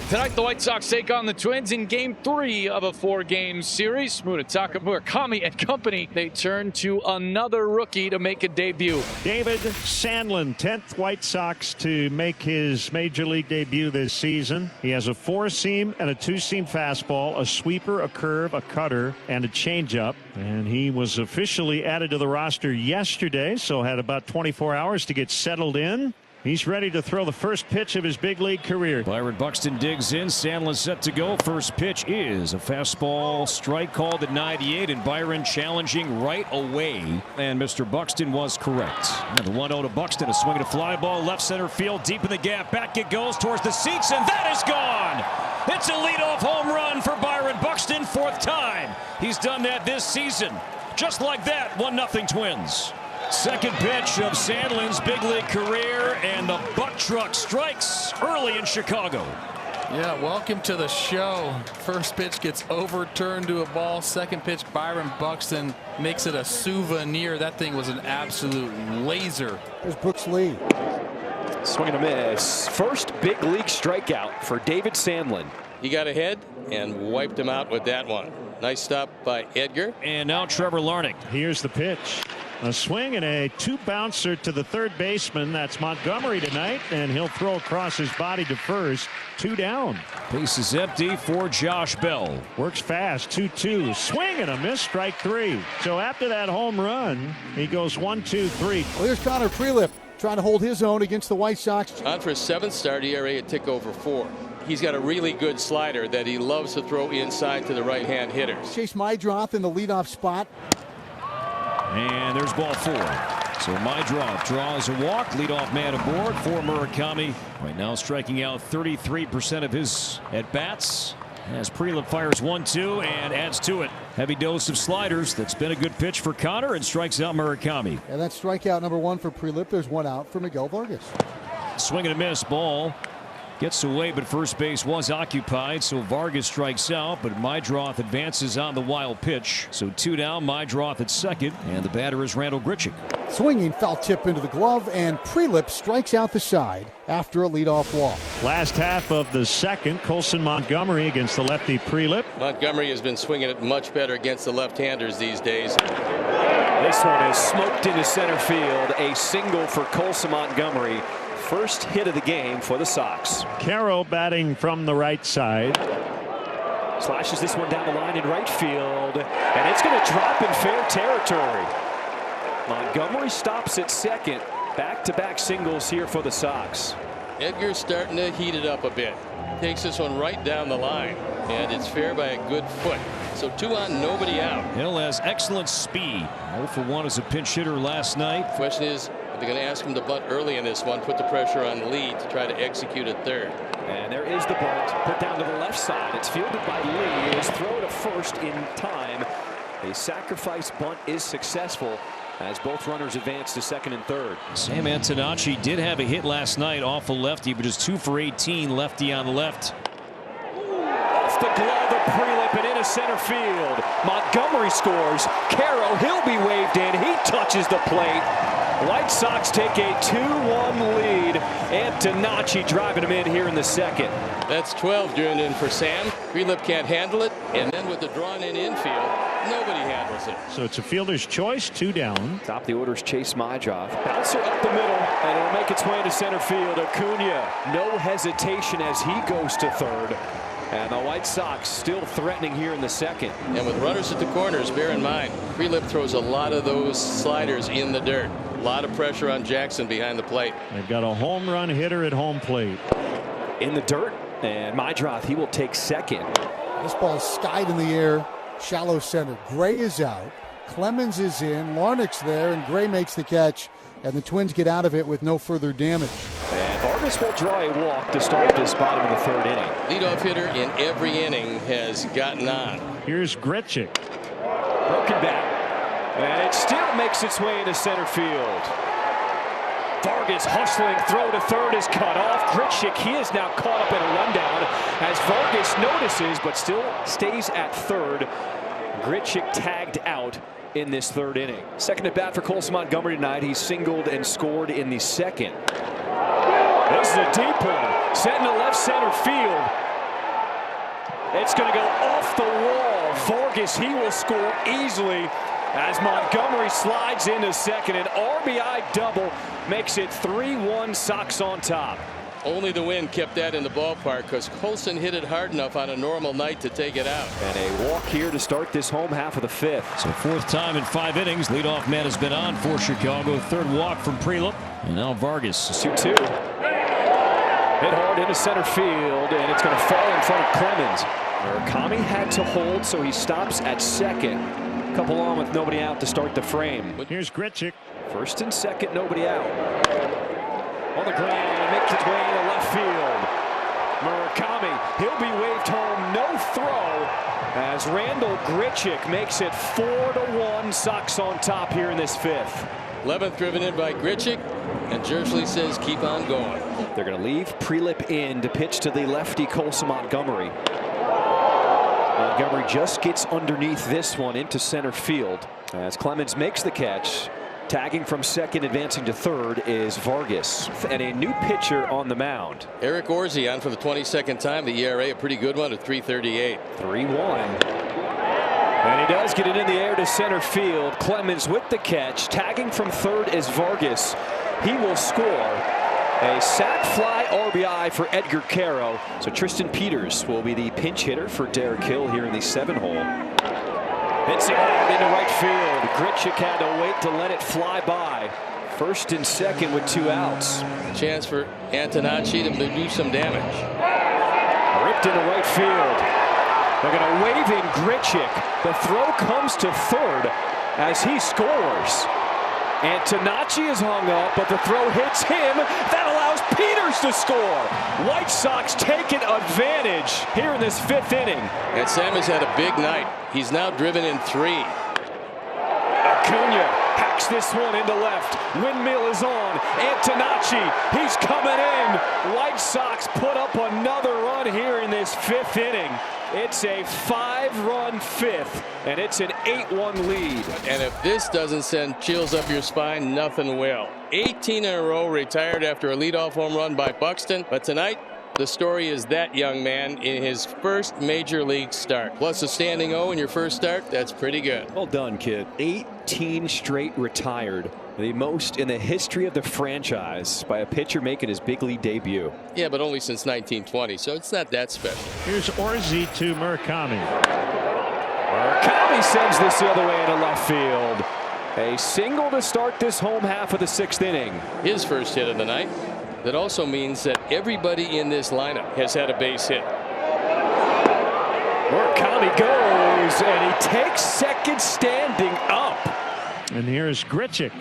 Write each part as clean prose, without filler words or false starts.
Tonight, the White Sox take on the Twins in Game 3 of a 4-game series. Murakami and company, they turn to another rookie to make a debut. David Sandlin, 10th White Sox to make his Major League debut this season. He has a 4-seam and a 2-seam fastball, a sweeper, a curve, a cutter, and a changeup. And he was officially added to the roster yesterday, so had about 24 hours to get settled in. He's ready to throw the first pitch of his big league career. Byron Buxton digs in. Sandlin set to go. First pitch is a fastball strike called at 98, and Byron challenging right away. And Mr. Buxton was correct. And the 1-0 to Buxton. A swing and a fly ball left center field, deep in the gap. Back it goes towards the seats, and that is gone. It's a leadoff home run for Byron Buxton, 4th time he's done that this season. Just like that, 1-0 Twins. Second pitch of Sandlin's big league career, and the buck truck strikes early in Chicago. Yeah, welcome to the show. First pitch gets overturned to a ball. Second pitch, Byron Buxton makes it a souvenir. That thing was an absolute laser. There's Brooks Lee. Swing and a miss. First big league strikeout for David Sandlin. He got ahead and wiped him out with that one. Nice stop by Edgar. And now Trevor Larnach. Here's the pitch. A swing and a 2-bouncer to the third baseman. That's Montgomery tonight, and he'll throw across his body to first. 2 down. Base is empty for Josh Bell. Works fast. 2-2. Swing and a miss. Strike 3. So after that home run, he goes 1-2-3. Well, here's Connor Prelip trying to hold his own against the White Sox. On for his 7th start, ERA a tick over 4. He's got a really good slider that he loves to throw inside to the right-hand hitters. Chase Meidroth in the leadoff spot. And there's ball 4. So Meidroth draws a walk. Leadoff man aboard for Murakami. Right now striking out 33% of his at-bats. As Prelip fires 1-2 and adds to it. Heavy dose of sliders. That's been a good pitch for Connor, and strikes out Murakami. And that's strikeout number 1 for Prelip. There's 1 out for Miguel Vargas. Swing and a miss. Ball gets away, but first base was occupied, so Vargas strikes out, but Meidroth advances on the wild pitch. So 2 down, Meidroth at second, and the batter is Randal Grichuk. Swinging foul tip into the glove, and Prelip strikes out the side after a leadoff walk. Last half of the second, Colson Montgomery against the lefty Prelip. Montgomery has been swinging it much better against the left-handers these days. This one is smoked into center field. A single for Colson Montgomery. First hit of the game for the Sox. Carroll batting from the right side. Slashes this one down the line in right field, and it's going to drop in fair territory. Montgomery stops at second. Back-to-back singles here for the Sox. Edgar's starting to heat it up a bit. Takes this one right down the line, and it's fair by a good foot. So 2 on, nobody out. Hill has excellent speed. 0 for 1 as a pinch hitter last night. Question is, are they going to ask him to bunt early in this one, put the pressure on the lead to try to execute at third? And there is the bunt, put down to the left side. It's fielded by Lee. His throw to first in time. A sacrifice bunt is successful as both runners advance to second and third. Sam Antonacci did have a hit last night off a lefty, but is 2 for 18, lefty on left. Off the glove of Prelip and into center field. Montgomery scores. Carroll, he'll be waved in. He touches the plate. White Sox take a 2-1 lead. Antonacci driving him in here in the second. That's 12 driven in for Sam. Prelip can't handle it, and then with the drawn-in infield, nobody handles it. So it's a fielder's choice. 2 down. Top of the order's Chase Meidroth. Bouncer up the middle, and it'll make its way into center field. Acuna, no hesitation as he goes to third. And the White Sox still threatening here in the second. And with runners at the corners, bear in mind, Prelip throws a lot of those sliders in the dirt. A lot of pressure on Jackson behind the plate. They've got a home run hitter at home plate. In the dirt, and Meidroth, he will take second. This ball is skied in the air, shallow center. Gray is out. Clemens is in. Larnach's there, and Gray makes the catch, and the Twins get out of it with no further damage. And Vargas will draw a walk to start this bottom of the third inning. Leadoff hitter in every inning has gotten on. Here's Grichuk. Broken bat. And it still makes its way into center field. Vargas hustling, throw to third is cut off. Grichuk, he is now caught up in a rundown as Vargas notices but still stays at third. Grichuk tagged out in this third inning. Second at bat for Colson Montgomery tonight. He singled and scored in the second. This is a deep one, set into left center field. It's going to go off the wall. Vargas, he will score easily as Montgomery slides into second. An RBI double makes it 3-1 Sox on top. Only the wind kept that in the ballpark because Colson hit it hard enough on a normal night to take it out. And a walk here to start this home half of the fifth. So fourth time in 5 innings. Leadoff man has been on for Chicago. Third walk from Prelup. And now Vargas. 2-2. Hit hard into center field, and it's going to fall in front of Clemens. Murakami had to hold, so he stops at second. Couple on with nobody out to start the frame. Here's Grichuk. First and second, nobody out. On the ground, makes its way into left field. Murakami, he'll be waved home, no throw, as Randal Grichuk makes it 4-1 Sox on top here in this fifth. 11th driven in by Grichuk, and Jersley says keep on going. They're going to leave Prelup in to pitch to the lefty Colson Montgomery. Montgomery just gets underneath this one into center field as Clemens makes the catch. Tagging from second, advancing to third is Vargas. And a new pitcher on the mound. Eric Orsi on for the 22nd time. The ERA, a pretty good one at 3.38. 3-1. And he does get it in the air to center field. Clemens with the catch. Tagging from third is Vargas. He will score. A sac fly RBI for Edgar Caro. So Tristan Peters will be the pinch hitter for Derek Hill here in the 7-hole. Hits it hard into right field. Grichuk had to wait to let it fly by. First and second with 2 outs. Chance for Antonacci to do some damage. Ripped into right field. They're going to wave in Grichuk. The throw comes to third as he scores. Antonacci is hung up, but the throw hits him. That allows Peters to score. White Sox taking advantage here in this 5th inning. And Sam has had a big night. He's now driven in 3. Acuna hacks this one into left. Windmill is on. Antonacci, he's coming in. White Sox put up another run here in this 5th inning. It's a 5-run 5th, and it's an 8-1 lead. And if this doesn't send chills up your spine, nothing will. 18 in a row retired after a leadoff home run by Buxton. But tonight, the story is that young man in his first major league start. Plus a standing O in your first start, that's pretty good. Well done, kid. 18 straight retired. The most in the history of the franchise by a pitcher making his big league debut. Yeah, but only since 1920, so it's not that special. Here's Orsi to Murakami. Murakami sends this the other way into left field. A single to start this home half of the 6th inning. His first hit of the night. That also means that everybody in this lineup has had a base hit. Murakami goes, and he takes second standing up. And here's Grichuk.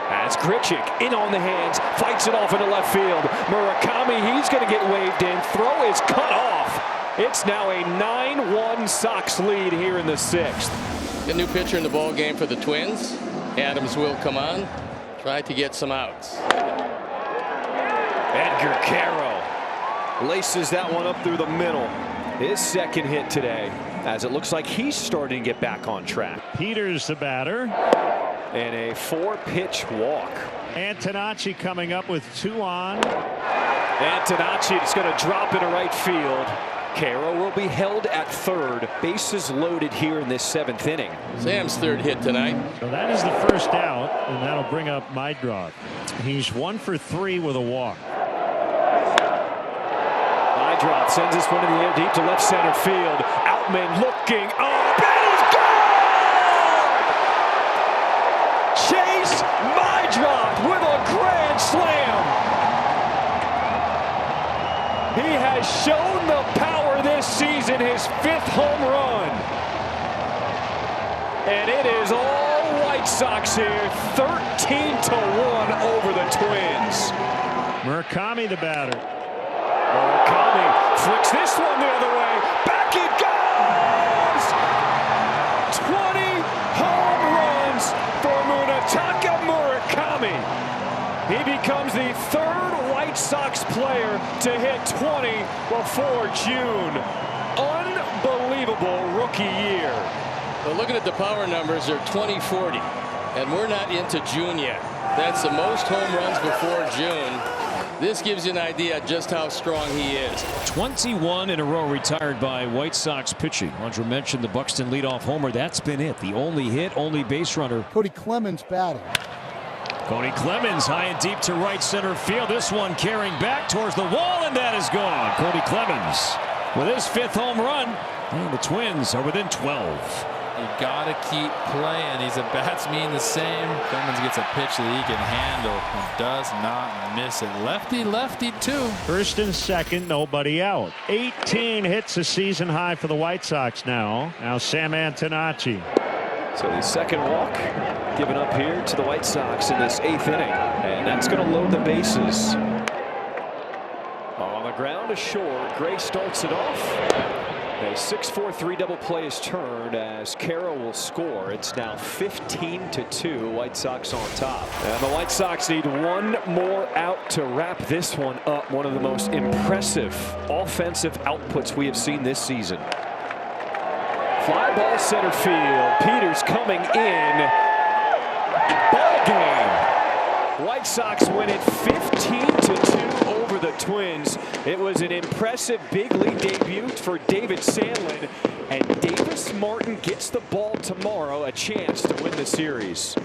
As Grichuk in on the hands, fights it off into left field. Murakami, he's going to get waved in. Throw is cut off. It's now a 9-1 Sox lead here in the 6th. A new pitcher in the ball game for the Twins. Adams will come on. Try to get some outs. Edgar Caro laces that one up through the middle. His second hit today, as it looks like he's starting to get back on track. Peters the batter. And a 4-pitch walk. Antonacci coming up with 2 on. Antonacci is going to drop into right field. Caro will be held at third. Bases loaded here in this 7th inning. Sam's third hit tonight. So that is the first out, and that'll bring up Meidroth. He's 1 for 3 with a walk. Meidroth sends this one in the air deep to left center field. Outman looking up, and he's gone! Chase Meidroth with a grand slam. He has shown the power this season, his 5th home run. And it is all White Sox here, 13-1 over the Twins. Murakami the batter. Murakami flicks this one the other way. Back it goes! 20 home runs for Munetaka Murakami. He becomes the 3rd White Sox player to hit 20 before June. Unbelievable rookie year. Well, looking at the power numbers, they're 20-40, and we're not into June yet. That's the most home runs before June This gives you an idea just how strong he is. 21 in a row retired by White Sox pitching. Andrew mentioned the Buxton leadoff homer. That's been it. The only hit, only base runner. Cody Clemens batting. Cody Clemens high and deep to right center field. This one carrying back towards the wall, and that is gone. Cody Clemens with his 5th home run, and the Twins are within 12. You gotta keep playing. He's a batsman the same. Clemens gets a pitch that he can handle and does not miss it. Lefty, lefty too. First and second, nobody out. 18 hits a season high for the White Sox now. Now Sam Antonacci. So the second walk given up here to the White Sox in this 8th inning. And that's going to load the bases. On the ground to short. Gray starts it off. A 6-4-3 double play is turned as Carroll will score. It's now 15-2. White Sox on top. And the White Sox need one more out to wrap this one up. One of the most impressive offensive outputs we have seen this season. Fly ball center field. Peters coming in. Ball game. White Sox win it 15-2 over the Twins. It was an impressive big league debut for David Sandlin, and Davis Martin gets the ball tomorrow, a chance to win the series.